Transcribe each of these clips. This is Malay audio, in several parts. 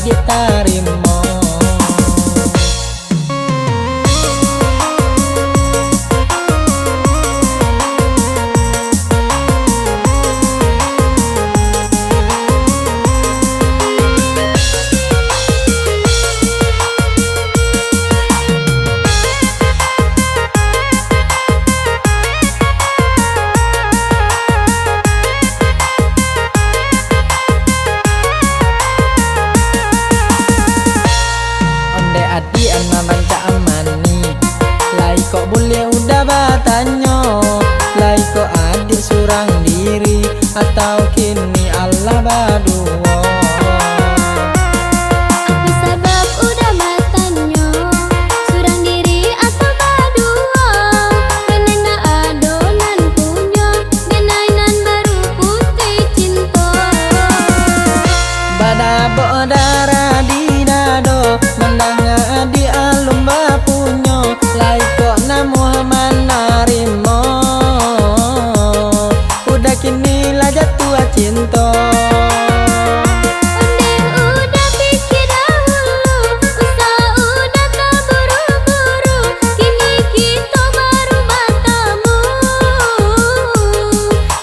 ditarimo. Adi anak banca amani, lai kok boleh udah batanyo, lai kok adik surang diri atau kini Allah baduo. Apa sebab udah batanyo, surang diri atau baduo? Kenena adonan punyo, genainan baru putih cinta. Badabo darah di dado, mendengar di alum bapunyo, lai kok namuhaman narimo, udah kini lah jatuh cinta. Udah pikir dahulu, usah udah tak buru-buru, kini kita baru bertemu.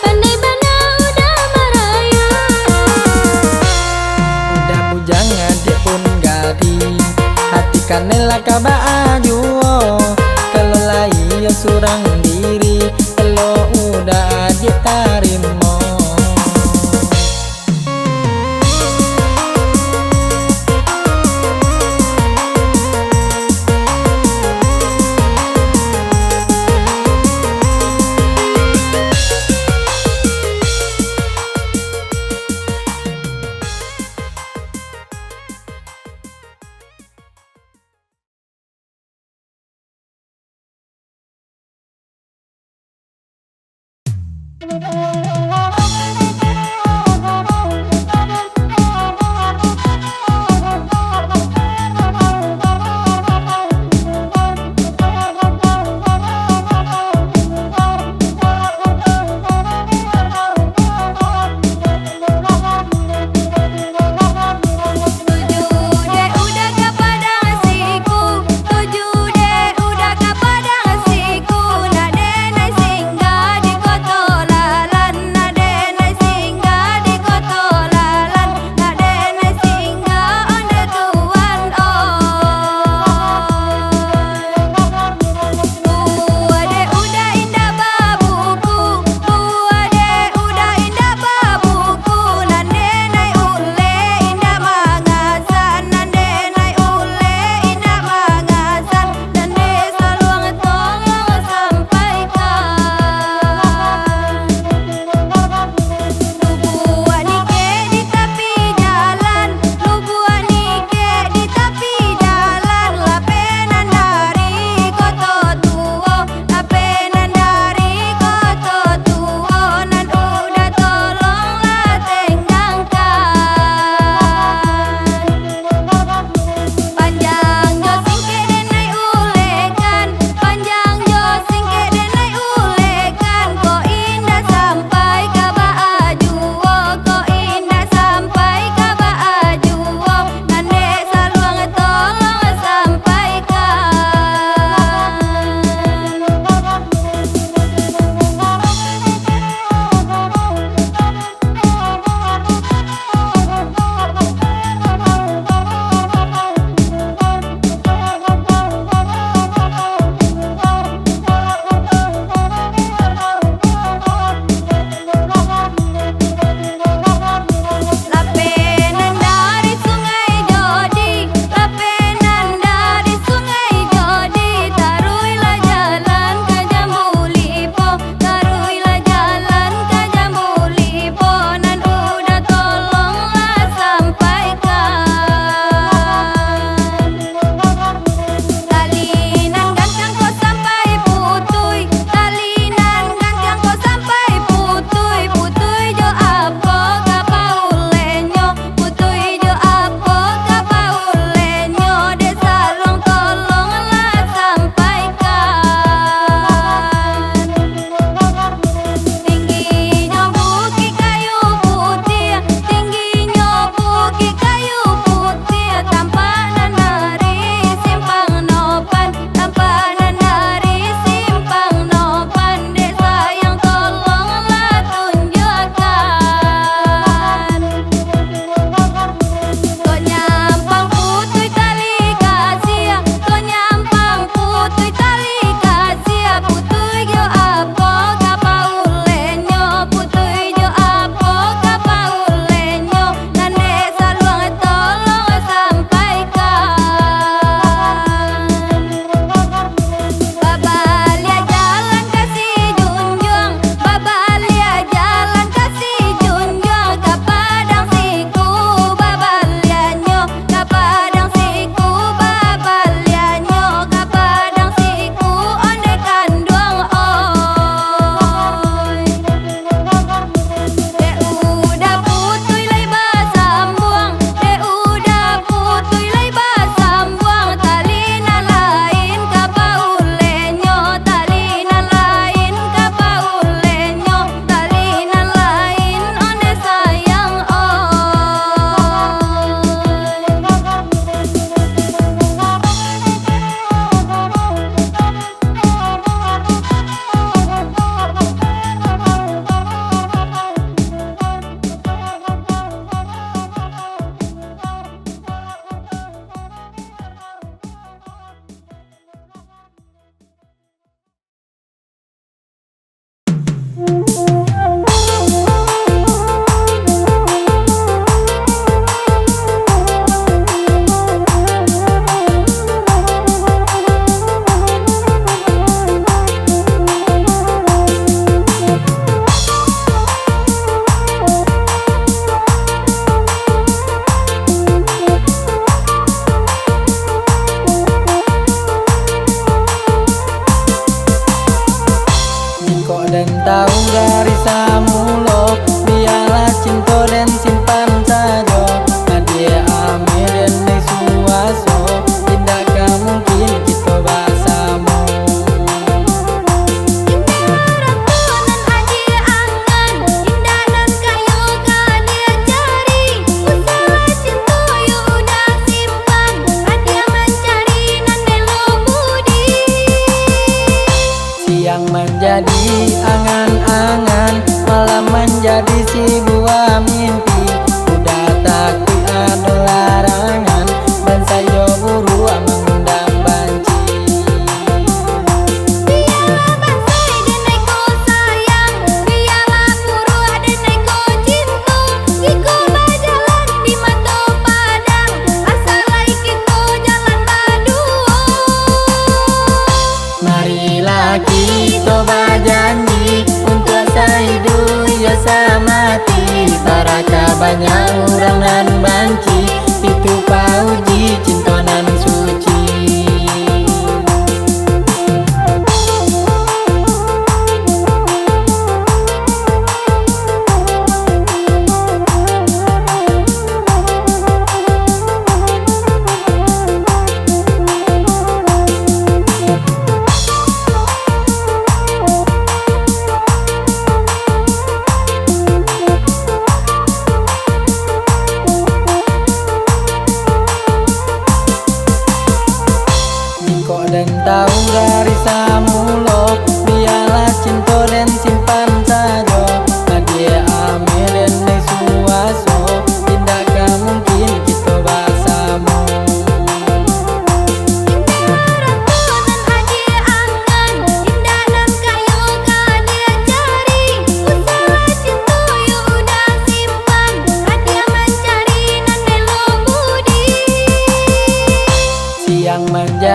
Pandai bana udah merayu, Udah bujang adik pun gadi, hati kanela kaba ajuo. Kalau lai ya surang diri, kalau udah adik tarimo. Tuju deh udah ke padang siku, nak denai singgah di kota lalan.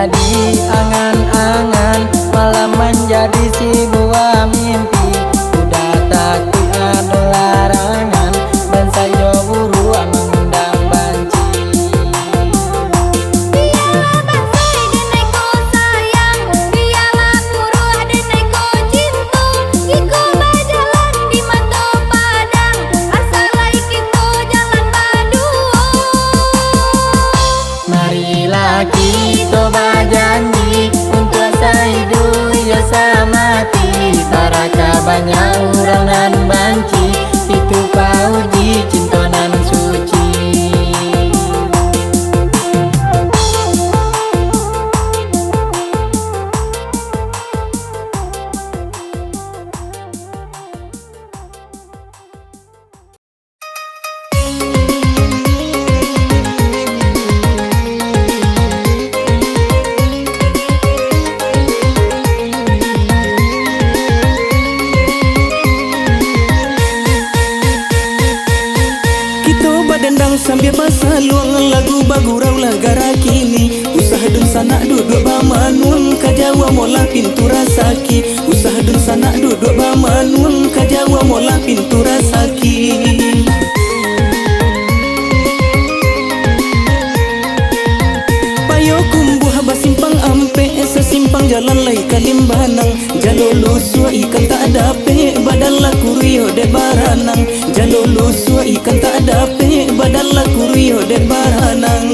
menjadi angan-angan, malah menjadi sebuah mimpi. Udah takut ada larangan, dan saya buru mengundang banci. Biarlah bangsai denai ko sayang, biarlah muruh denai ko cinta. Iko berjalan di mata padang, asalai kita jalan berdua. Marilah kita berjanji untuk sehidup ya semati. Taraka banyak orang nan banci, itu pauji cinta nan suci. Dendang sambil pasaluang lagu bagurau lagara kini. Usaha dun sanak duduk bamanun kajawa mola pintu rasaki. Usaha dun sanak duduk bamanun kajawa mola pintu rasaki. Payo kumbuh basimpang ampe sesimpang jalan lai kalimbanang. Jalolo sua ikan tak ada pe badalla kurio de baranang. Jalolo sua ikan tak ada pe badalla kurio de baranang.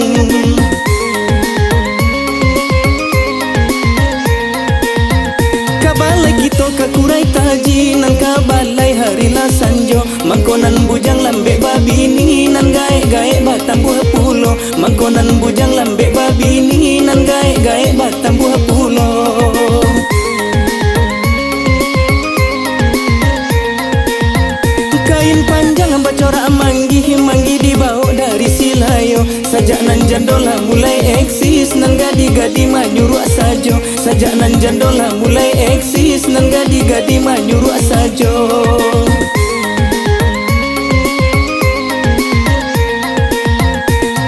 Kabalai kita kakurai taji nan kabalai hari la sanjo. Mangkonan bujang lambe babini nan gae-gae batam buah pulo. Mangkonan bujang lambe babini nan gae-gae batam buah pulo. Kain panjang bacorak manggi dibawa dari Silayo. Sajak nan jandola mulai eksis nan gadi-gadi manyuruh sajo. Sajak nan jandola mulai eksis nan gadi-gadi manyuruh sajo.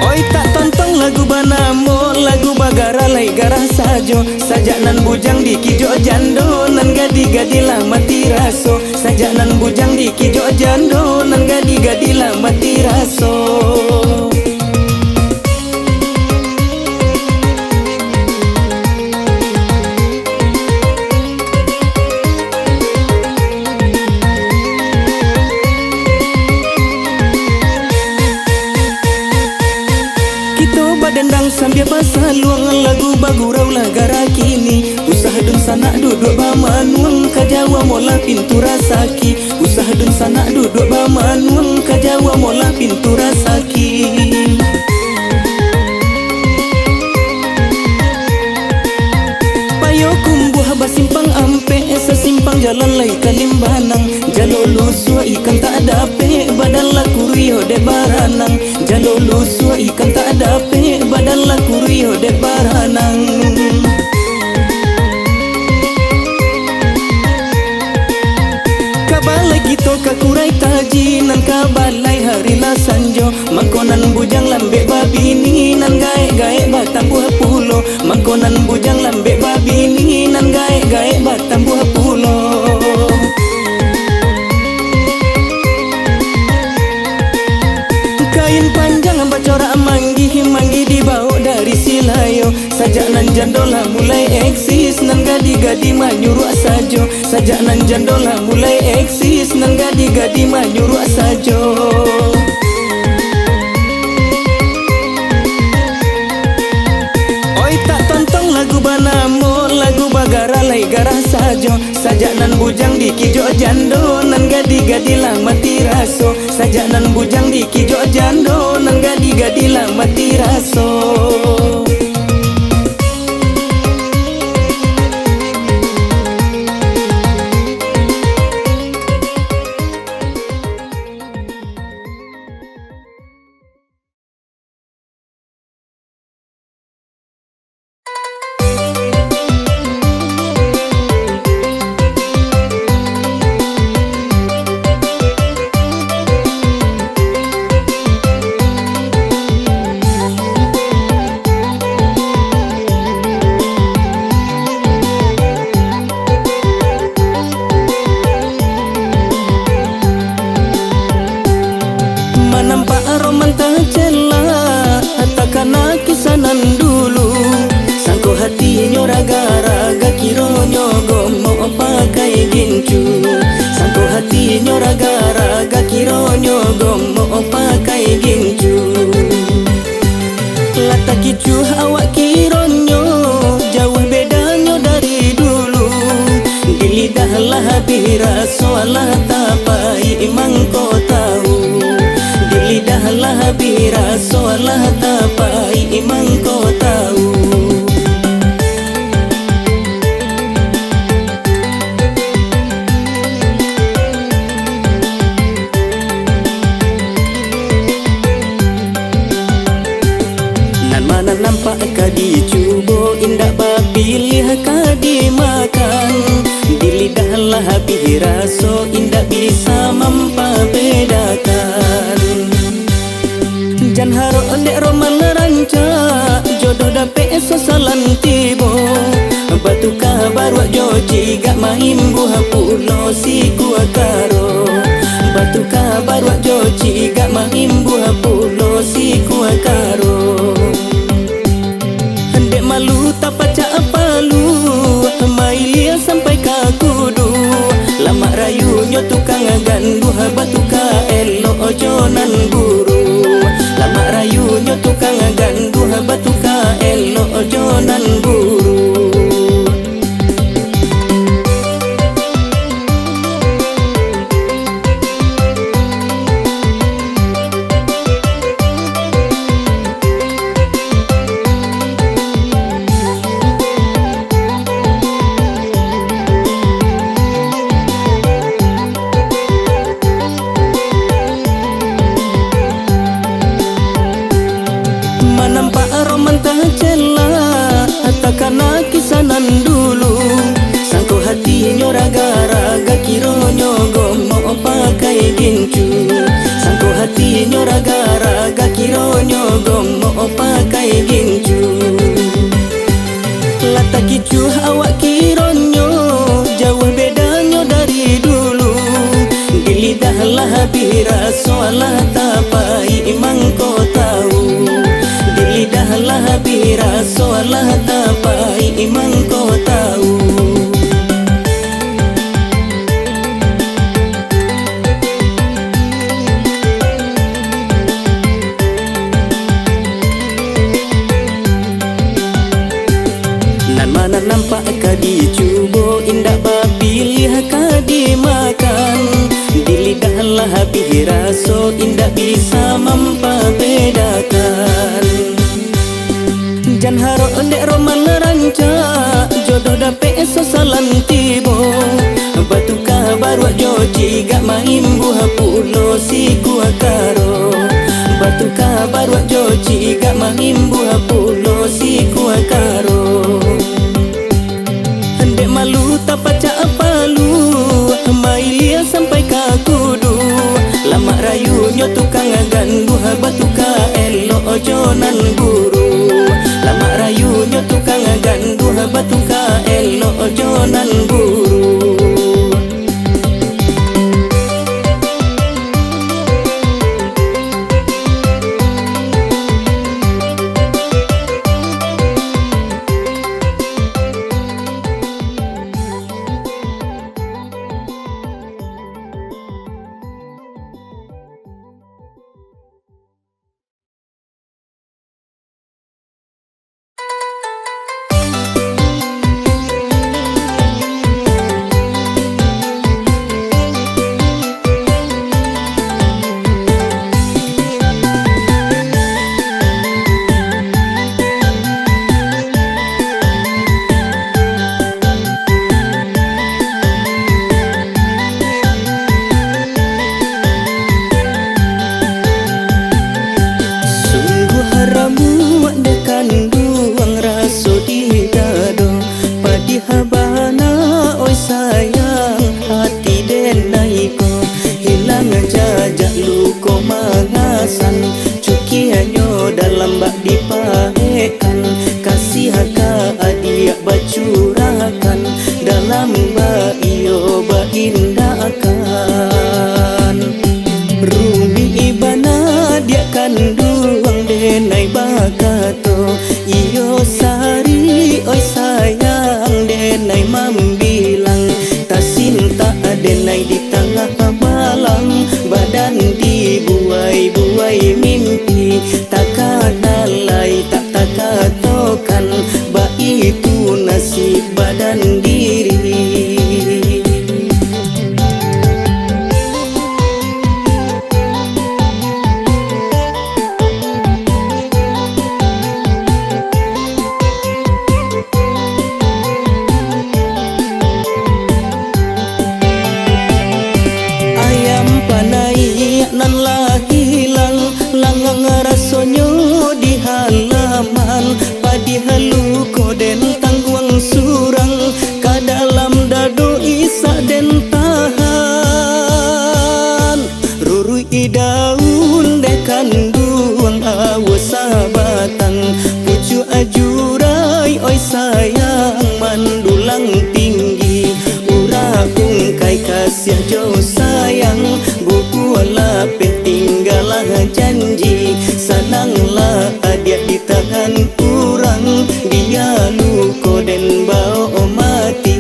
Oi tak tonton lagu banamo, lagu bagara lai garah sajo. Sajak nan bujang di kijo jando nan gadi-gadi lah mati raso. Sajak nan bujang di kijo jando nan gadi-gadi lah mati raso. Dendang sambil pasaluang lagu bagurau lagara kini. Usaha dun sanak duduk bamanun kajawa mola pintu rasaki. Usaha dun sanak duduk bamanun kajawa mola pintu rasaki. Payo kumbuh basimpang ampe sesimpang jalan lai kalimbanang. Jalolo sua ikan tak ada pe badalla kurio de baranang. Jalolo sua ikan tak ada pe badalla kurio de baranang. Kabalai kita kakurai taji nan kabalai hari la sanjo. Mangkonan bujang lambe babini nan gae-gae batam buah pulo. Mangkonan bujang lambe babini nan gae-gae batam buah pulo. Kain panjang bacorak manggi dibawa dari Silayo. Sajak nan jandola mulai eksis nan gadi-gadi manyuruh sajo. Sajak nan jandola mulai eksis nan gadi-gadi manyuruh sajo. Oi tak tonton lagu banamo, lagu bagara lai garah sajo. Sajak nan bujang di kijo jando nan gadi-gadi lah mati raso. Sajak nan bujang di kijo jando nan gadi-gadi lah mati raso. pakai gincu. Lata kicu awak kironyo jauh bedanya dari dulu. Di lidah lah bira soalah tapai imang kau tahu. Di lidah lah bira soalah tapai imang kau tahu. Mana nampak kadi cubo indah bapilih kadi makan. Di lidah lah biraso indah bisa mempebedakan. Jan haro dek roman ranca jodoh dape sasalan tibo. Batu kabar wak joji gak main buah pulo si gua karo. Batu kabar wak joji gak main buah pulo si gua karo. Dek malu tak pacak palu mailia sampai ka kudu. Lama rayunya tukang gandu batu ka elo ojonan buru. Lama rayunya tukang gandu batu ka elo ojonan buru. Takana kisanan dulu sangko hati nyoraga-raga kironyo gomo pakai gincu. Sangko hati nyoraga-raga kironyo gomo pakai gincu. Lata kicu awak kironyo jauh bedanya dari dulu. Di lidah lah bira soalah tapai imang kau tahu. Di lidah lah bira soalah tapai imang kau tahu. Nan mana nampak kadi cubo indah bapilih kadi makan. Di lidah lah bira so indah bisa mempebedakan. Jan haro dek roman ranca jodoh dape sasalan tibo. Batu kabar wak joji gak main buah pulo si gua karo. Batu kabar wak joji gak main buah pulo si gua karo. Dek malu tak pacak palu mailia sampai ka kudu. Lama rayunya tukang gandu batu ka elo ojonan buru. Lama rayunya tukang gandu batu ka elo ojonan buru. denai di tengah malam, badan dibuai-buai sabatang pucu ajurai oi sayang mandulang tinggi ura ungkai kasih jauh sayang buku lapet tinggalah janji sananglah adia di tangan kurang dia luko den bau mati.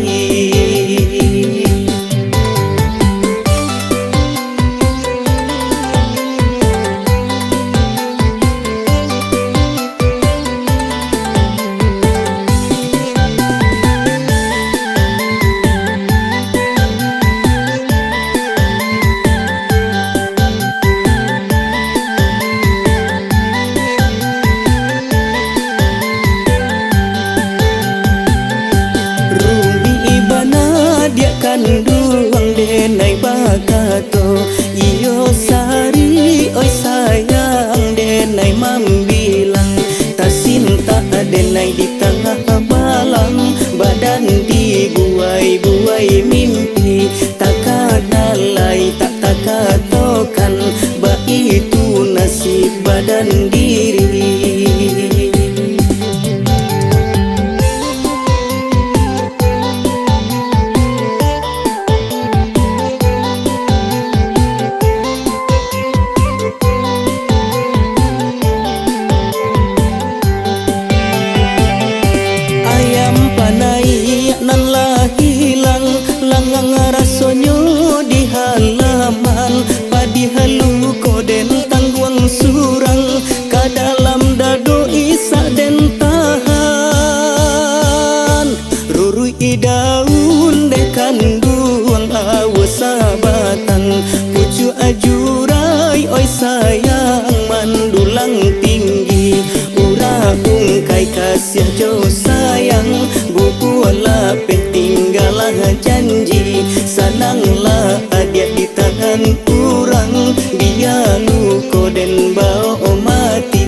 Kanduang denai bakato iyo sari oi sayang denai mambilang tasinta denai di tengah balang badan dibuai-buai mimpi takadalai tak takatokan ba itu nasib badan diri. Langang rasonyo di halaman padi halu koden tangguang surang ka dalam dado isa den tahan rurui daun de kanduang awas sabatang pucu ajurai oi sayang mandulang tinggi ura ungkai kasih jauh sayang buku lapet tinggalah janji sananglah adia di tangan kurang dia luko den bau mati.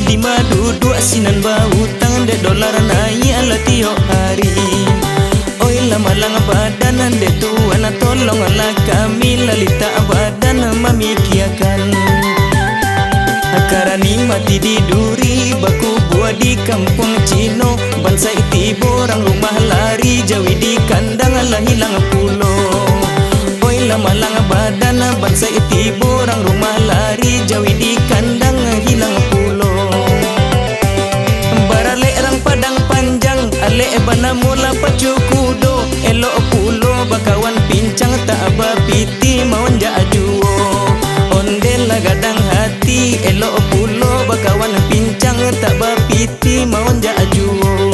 lima duduk sinan bau tangan dek dolar naik ala tiap hari. Oi lama-lama badan dek tuan tolonglah kami lalita badan memikiakan. Karani mati di duri baku buat di kampung Cino, bangsa itibo orang rumah lari jawi di kandang lah hilang pulau. Oi lama-lama badan bangsa itibo orang rumah lari jawi di kandang hilang pulau. Barale orang padang panjang ale bana mula pacu kudo, elok pulau bakawan pincang tak bapiti mau ajuo. Ondel gadang hati elok pulau bakawan pincang tak bapiti mau ajuo.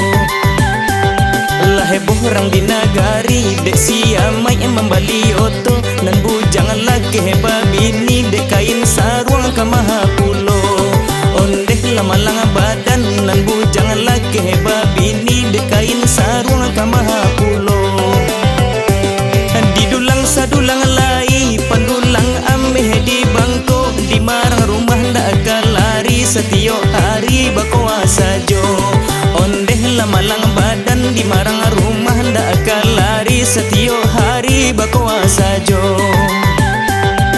Lah heboh orang di nagari dek siamai membali oto, nan bujang lagi heba bini dek kain sarung ke maha pulau. Ondeh lama-lang badan nan bujang lagi heba bini dek kain sarung ke maha pulau. Di dulang sadulang lai pandulang ameh di bangko, di marang rumah ndak akan lari setiap hari bakoa sajo. Ondeh lama-lang badan di marang rumah ndak akan lari setiap hari bakoa sajo.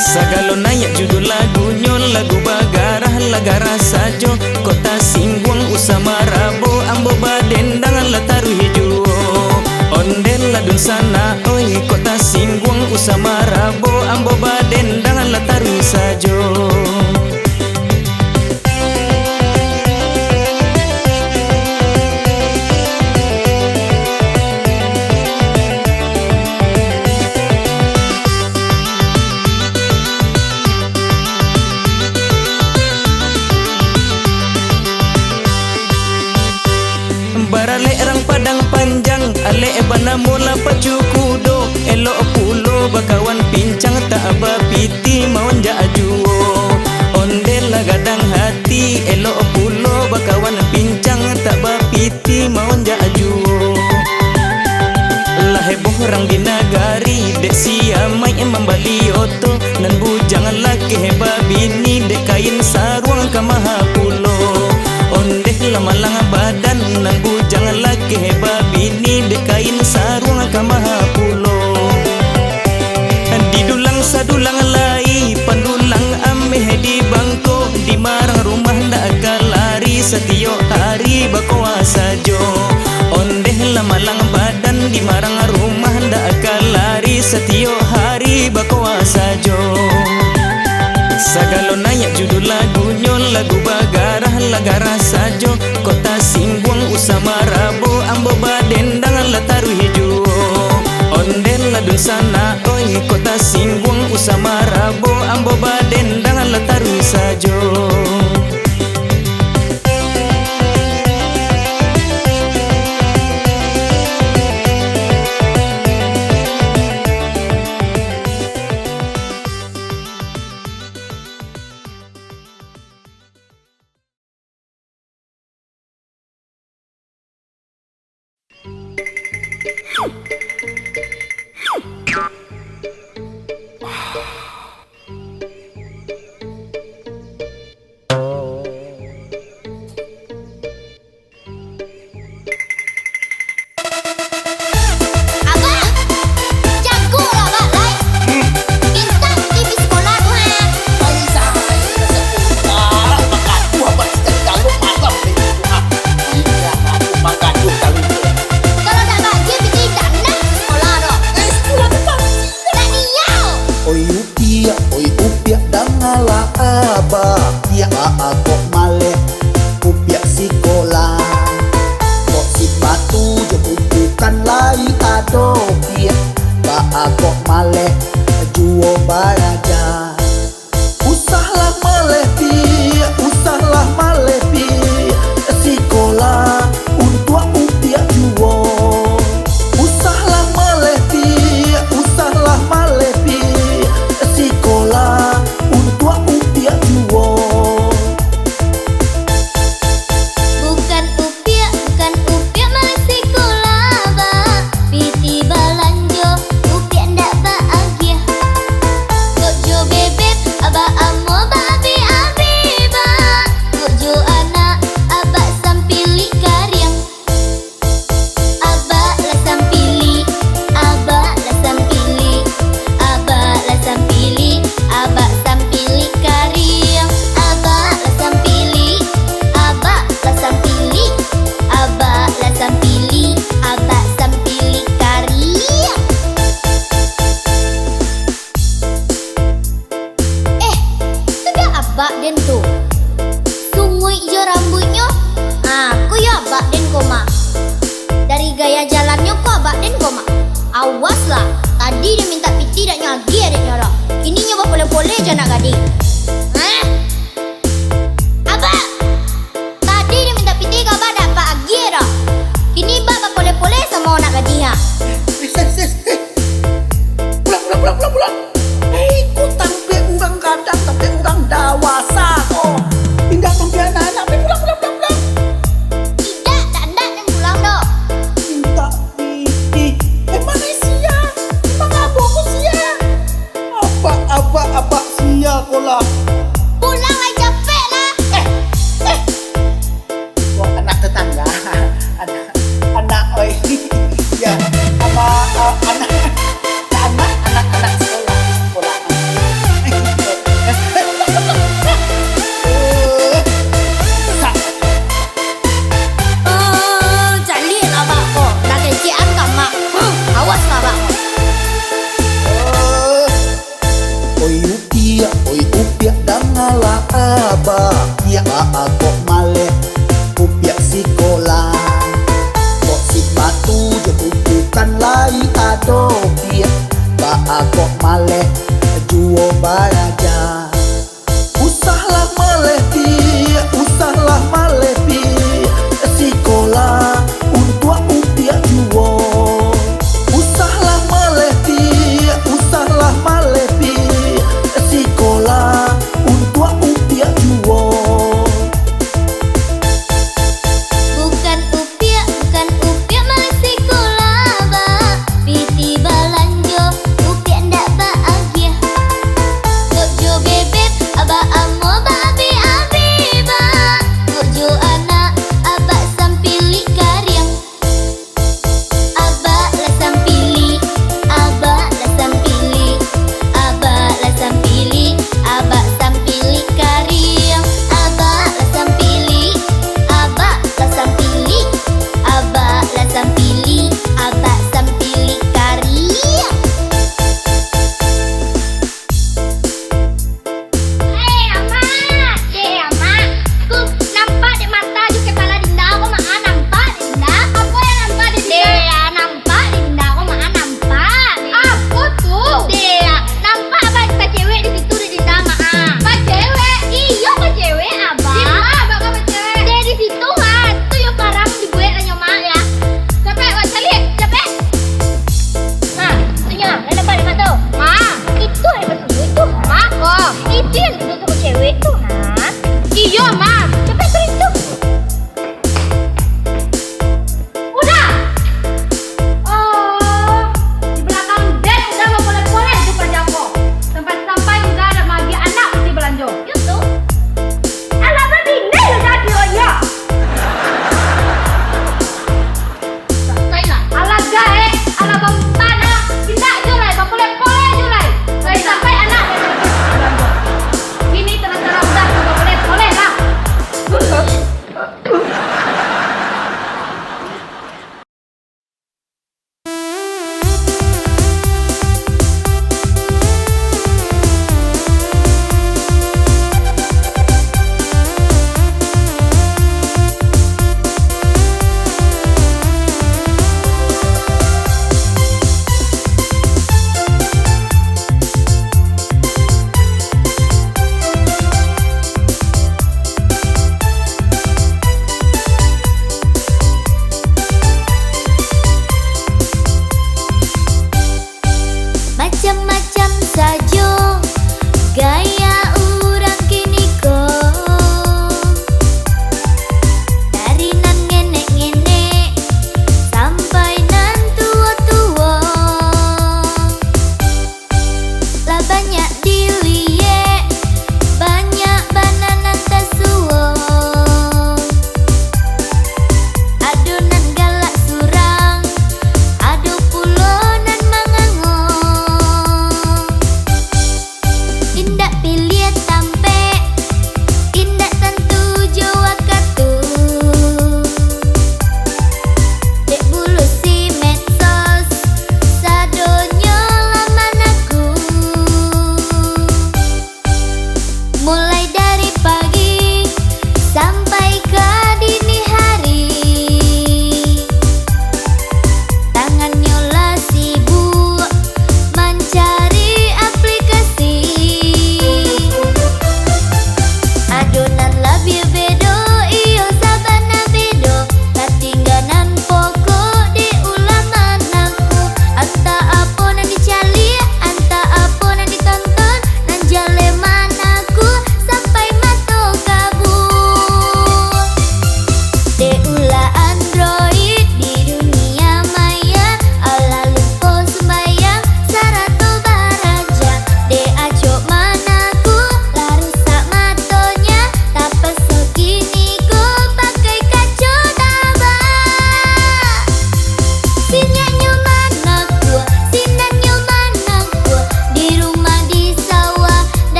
Sagalo nayak judul lagunya lagu bagarah lagara sajo, kota singguang usama rabo ambo baden dangan lataru hijuo. Ondel ladun sana oi kota singguang usama rabo ambo baden dangan lataru sajo. Barale orang padang panjang ale bana mula pacu kudo, elok pulo bakawan pincang tak bapiti mau ajuo. Ondel gadang hati elok pulo bakawan pincang tak bapiti mau ajuo. Lah heboh orang di nagari dek siamai membali oto, nan bujang lagi heba bini dek kain sarung ke maha pulau. Ondeh lama-lang badan nan bujang lagi heba bini dek kain sarung ke maha pulau. Di dulang sadulang lai pandulang ameh di bangko, di marang rumah ndak akan lari setiap hari bakoa sajo. Ondeh lama-lang badan di marang rumah ndak akan lari setiap hari bakoa sajo. Sagalo nayak judul lagunya lagu bagarah lagara sajo, kota singguang usama rabo ambo baden dangan lataru hijuo. Ondel ladun sana oi kota singguang usama rabo ambo baden dangan lataru sajo. Awaslah, tadi dia minta piti dak nyagi adiknya lah. Kini nyoba boleh-boleh je nak gading. Hah? Apa? Tadi dia minta piti kau dak pak agi dah. Kini bab boleh-boleh sama nak gading ah. Pulang. Ku tampil urang kadang, tapi urang dewasa kok. Tidak tampil anak-anak, pulang. Tidak, tak yang pulang dok. Minta piti. Malaysia, emang abang sia. Apa sia kolah.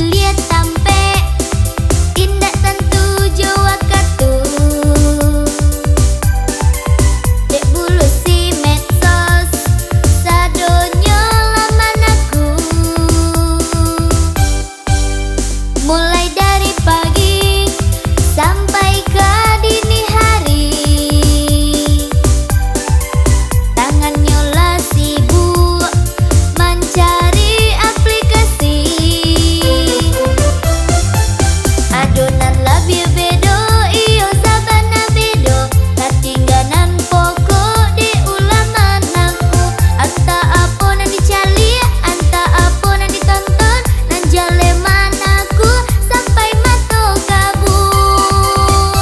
dilihat tampe indah tentu Jawa katu dek bulu si medsos sadonyo laman aku mulai dari pagi sampai ke dini hari tangannya lah sibuk mencari aplikasi adonan labia bedo iyo sabana bedo tatingganan pokok di ulaman aku anta apa nan dicali anta apa nan ditonton nan jaleman aku sampai mato kabur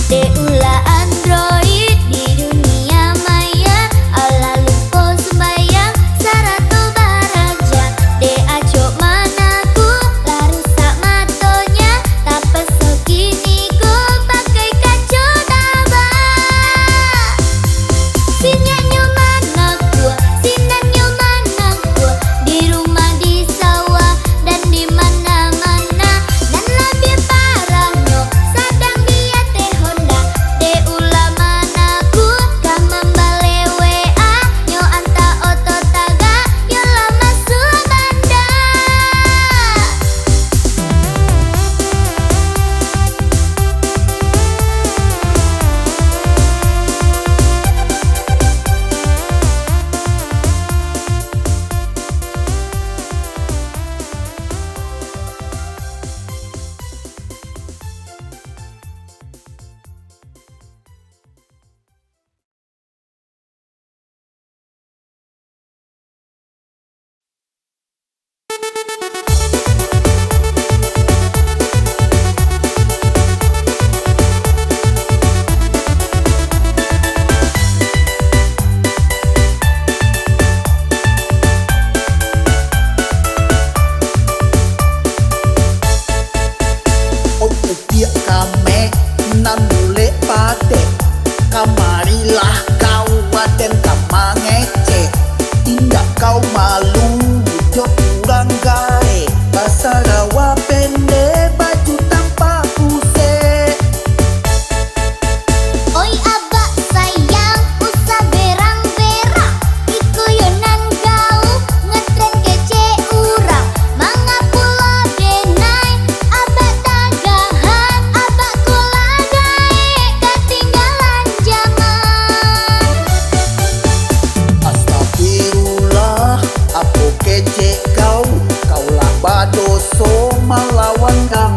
de ula android di dunia maya ala lupo sembayang sarato baraja de aco manaku larusak matonya tak pesok kini ku pakai kaco daba sinyanyo manaku sinanyo manaku di rumah di sawah dan di mana-mana dan lebih parahnya sadang dia teh Honda de ula manaku kamambale WA nyo anta oto taga yo lama subanda Oh upiak kame nan bule pate kamarilah kau baden kamangece indah kau malu jok kurang gae basah rawa pende baju tanpa puse oi abak sayang usah berang-berang ikoyonan kau ngetren kece urang mangapula denai abak tagahan abak kula gae ketinggalan zaman Astagfirullah, apa kece kau lah badoso melawan kang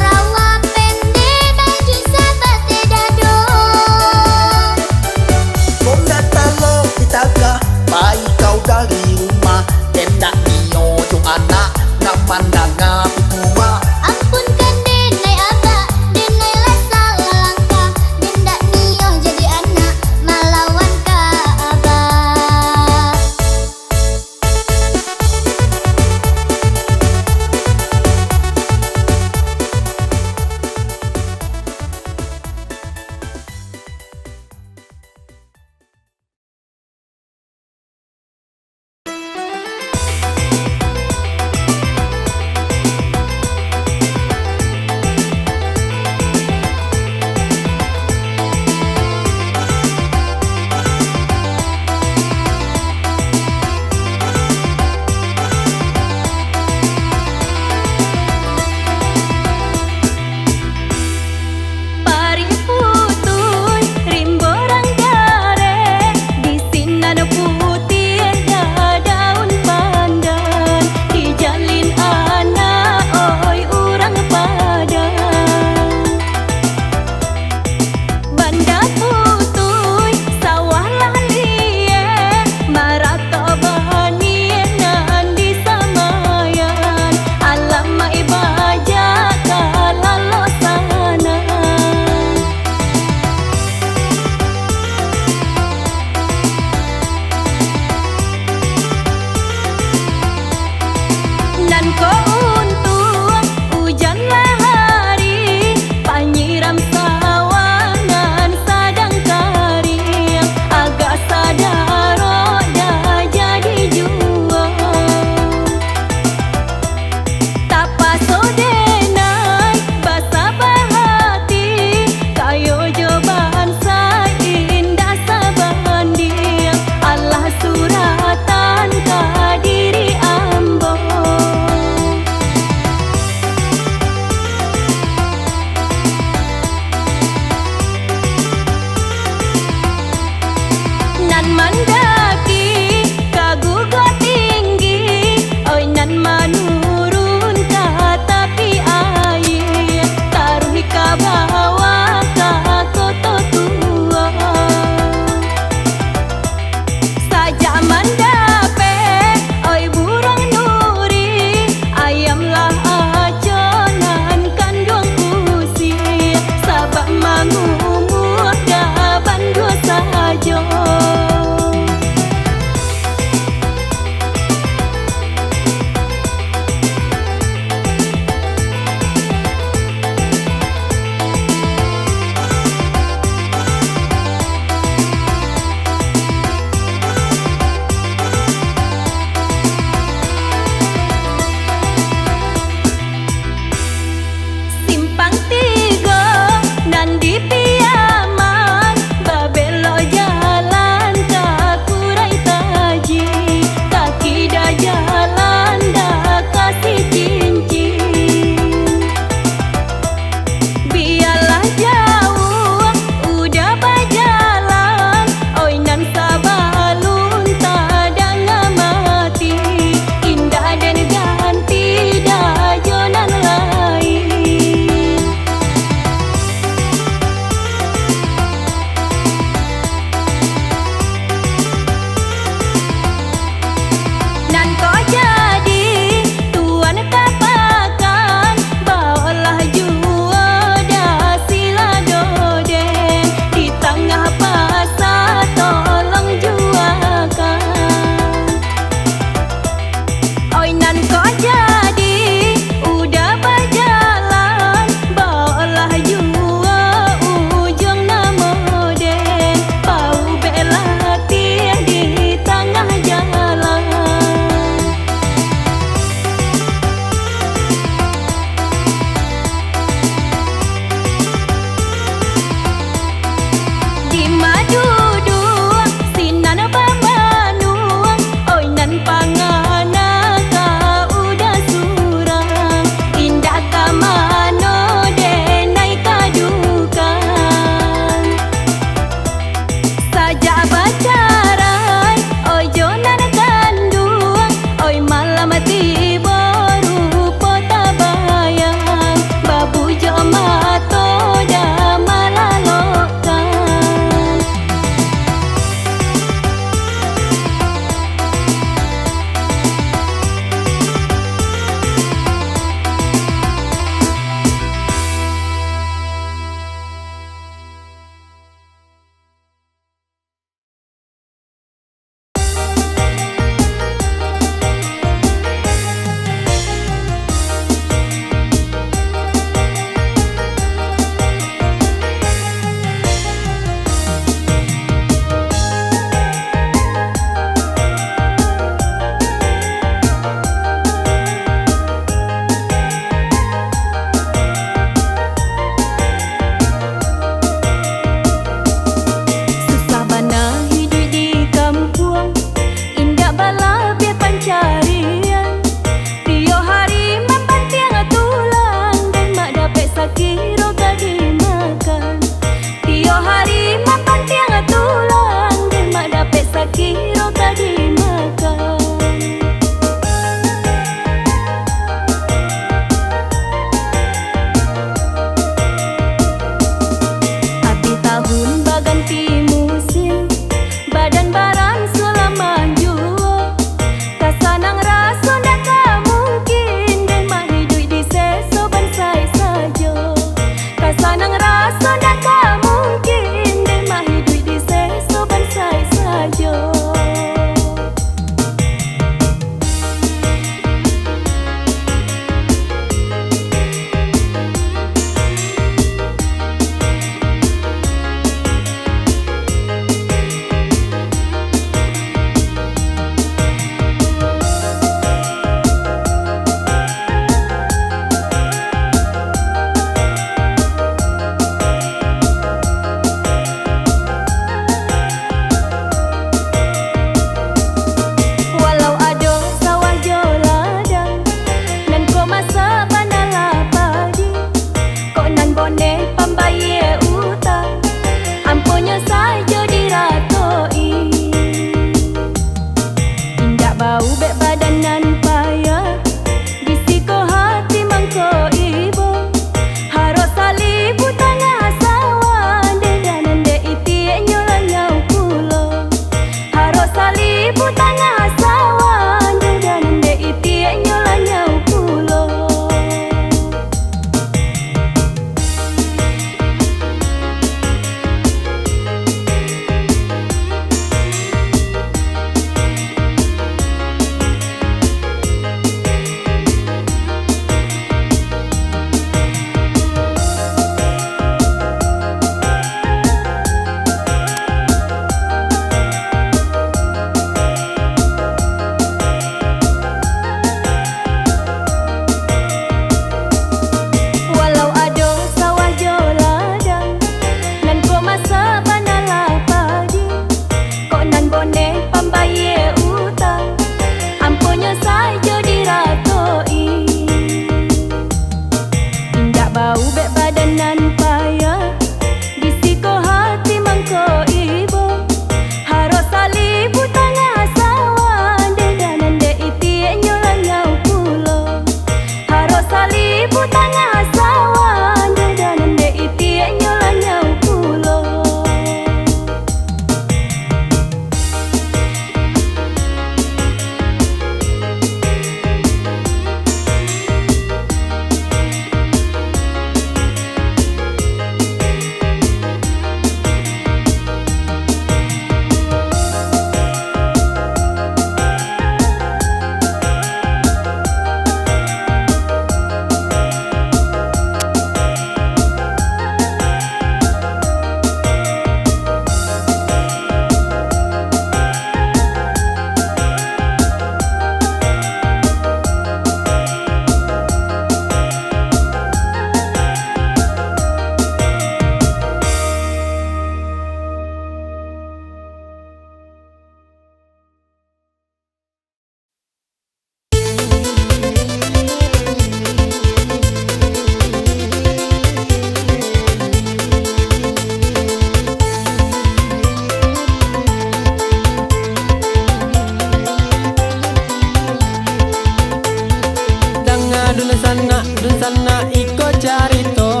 dun sana iko carito.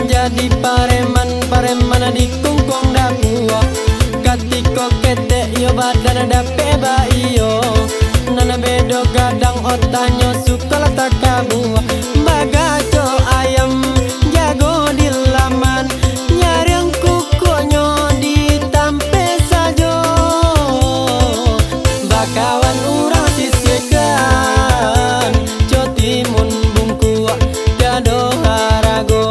Jadi pareman di kungkong dapua. Katiko kete yo badan dape baio. Nana bedo gadang otanyo sukal takabua. Bagaco ayam jago di laman. Nyareng kukonyo di tampe sajo. Bakawan urang sisyekan cotimun bungkua gado harago.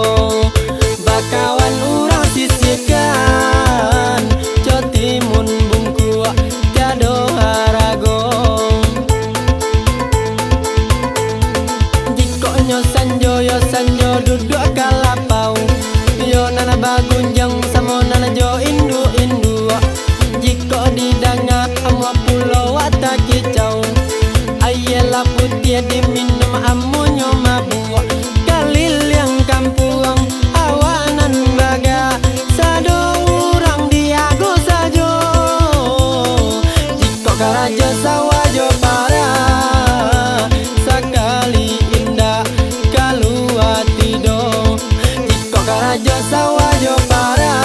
Bakawan urang sisyekan cotimun bungkua gado harago. Jikonyo sanjo duduk kalapau. Yo nana bagunjang samo nana jo indu. Jiko didanga amwa pulau wata kicau. Ayela putih diminum amunyo mabua. Kalil yang kampuang awanan baga. Sado urang diago sajo. Jiko karajo sawajo para. Sakali indah kaluati do. Jiko karajo sawajo para.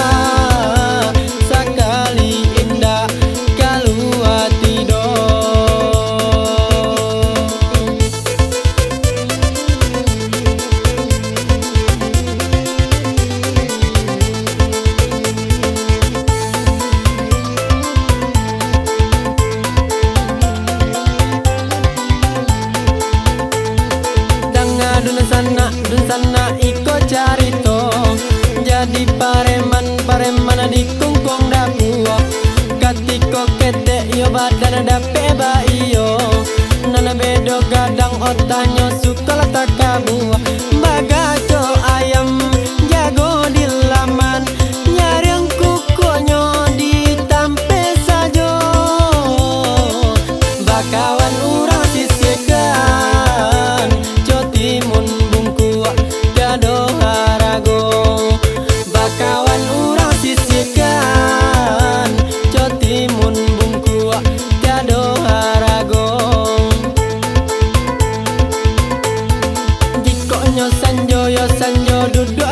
Sakali indah kaluati do. Danga dun sana iko carito. Jadi pareman di kungkong dapua. Katiko kete yo badan dape baio. Nana bedo gadang otanyo sukal takabua. Bagaco ayam jago di laman. Nyareng kukonyo di tampe sajo. Bakawan urang sisyekan cotimun bungkua gado harago. Bakawan urang sisyekan cotimun bungkua gado harago. Jikonyo sanjo duduk